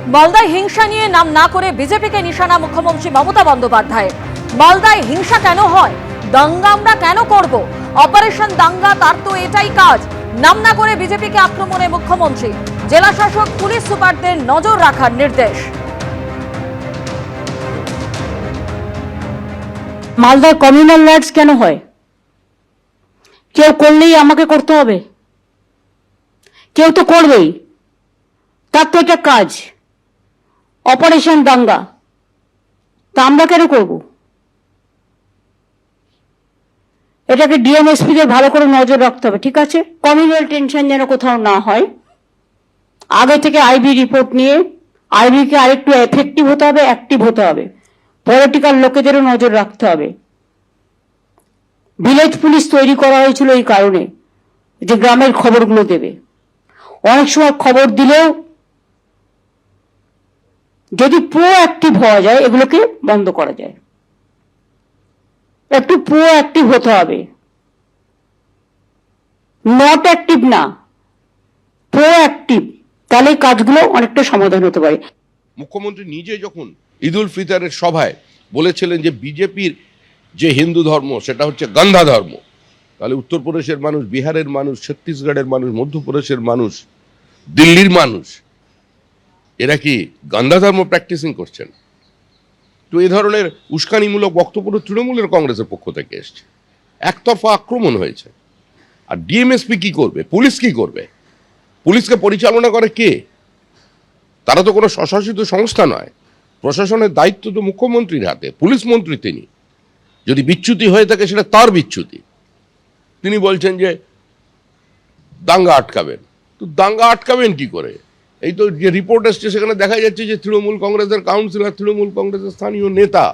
মালদায় হিংসা নিয়ে নাম না করে বিজেপিকে নিশানা মুখ্যমন্ত্রী মমতা বন্দ্যোপাধ্যায়। মালদায় হিংসা কেন হয়, দাঙ্গা আমরা কেন করব? অপারেশন দাঙ্গা তার তো এটাই কাজ। নাম না করে বিজেপিকে আক্রমণে মুখ্যমন্ত্রী। জেলা শাসক পুলিশ সুপারদের নজর রাখার নির্দেশ। মালদার কমিউনাল রাইটস কেন হয়? কেউ করলেই আমাকে করতে হবে? কেউ তো করবেই, তার তো এটা কাজ। অপারেশন দাঙ্গা, তা আমরা কেন করব? এটাকে ডিএমএসপিদের ভালো করে নজর রাখতে হবে, ঠিক আছে? কমিউনাল টেনশন যেন কোথাও না হয়। আগে থেকে আইবি রিপোর্ট নিয়ে আইবিকে আরেকটু এফেক্টিভ হতে হবে, অ্যাক্টিভ হতে হবে। পলিটিক্যাল লোকেদেরও নজর রাখতে হবে। ভিলেজ পুলিশ তৈরি করা হয়েছিল এই কারণে যে গ্রামের খবরগুলো দেবে। অনেক সময় খবর দিলেও যদি প্রোঅ্যাক্টিভ হওয়া যায়, এগুলোকে বন্ধ করা যায়। একটু প্রোঅ্যাক্টিভ হতে হবে, নট অ্যাক্টিভ না, প্রোঅ্যাক্টিভ। তাহলে কাজগুলো অনেকটা সমাধান হতে পারে। মুখ্যমন্ত্রী নিজে যখন ঈদুল ফিতরের সভায় বলেছিলেন যে বিজেপির যে হিন্দু ধর্ম সেটা হচ্ছে গান্ধা ধর্ম, তাহলে উত্তরপ্রদেশের মানুষ, বিহারের মানুষ, ছত্তিশগড়ের মানুষ, মধ্যপ্রদেশের মানুষ, দিল্লির মানুষ, এরা কি গান্ধা ধর্ম প্র্যাকটিসিং করছেন? তো এই ধরনের উস্কানিমূলক বক্তব্য তৃণমূলের কংগ্রেসের পক্ষ থেকে এসছে। একতরফা আক্রমণ হয়েছে। আর ডিএমএসপি কি করবে? পুলিশ কি করবে? পুলিশকে পরিচালনা করে কে? তারা তো কোনো স্বশাসিত সংস্থা নয়। প্রশাসনের দায়িত্ব তো মুখ্যমন্ত্রীর হাতে, পুলিশ মন্ত্রী তিনি। যদি বিচ্যুতি হয়ে থাকে সেটা তার বিচ্যুতি। তিনি বলছেন যে দাঙ্গা আটকাবেন, তো দাঙ্গা আটকাবেন কি করে? এই তো যে রিপোর্ট এসছে সেখানে দেখা যাচ্ছে যে তৃণমূল কংগ্রেসের কাউন্সিলর, তৃণমূল কংগ্রেসের স্থানীয় নেতা,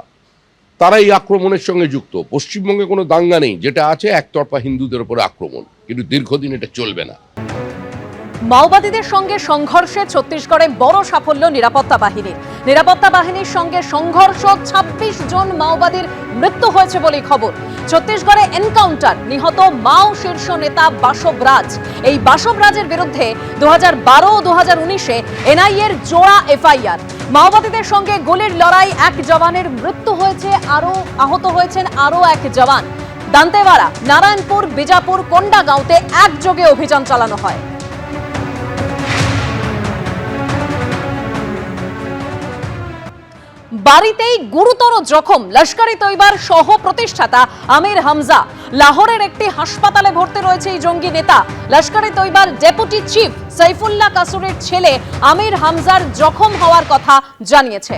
তারা এই আক্রমণের সঙ্গে যুক্ত। পশ্চিমবঙ্গে কোনো দাঙ্গা নেই, যেটা আছে একতরফা হিন্দুদের উপরে আক্রমণ, কিন্তু দীর্ঘদিন এটা চলবে না। মাওবাদীদের সঙ্গে সংঘর্ষে ছত্তিশগড়ে বড় সাফল্য নিরাপত্তা বাহিনীর। নিরাপত্তা বাহিনীর সঙ্গে সংঘর্ষ, ২৬ জন মাওবাদীর মৃত্যু হয়েছে বলে খবর। ছত্তিশগড়ে এনকাউন্টার, নিহত মাও শীর্ষ নেতা বাসব রাজ। এই বাসব রাজের বিরুদ্ধে ২০১২ ও ২০১৯-এ এনআইএর জোড়া এফআইআর। মাওবাদীদের সঙ্গে গুলির লড়াই, এক জওয়ানের মৃত্যু হয়েছে, আহত হয়েছেন আরও এক জওয়ান। দান্তেওয়াড়া, নারায়ণপুর, বিজাপুর, কোন্ডাগাঁওতে একযোগে অভিযান চালানো হয়। বাড়িতেই গুরুতর জখম লস্কর-ই তৈবার সহ প্রতিষ্ঠাতা আমির হামজা। লাহোরের একটি হাসপাতালে ভর্তি রয়েছে এই জঙ্গি নেতা। লস্কর-ই তৈবার ডেপুটি চিফ সাইফুল্লাহ কাসুরের ছেলে আমির হামজার জখম হওয়ার কথা জানিয়েছে।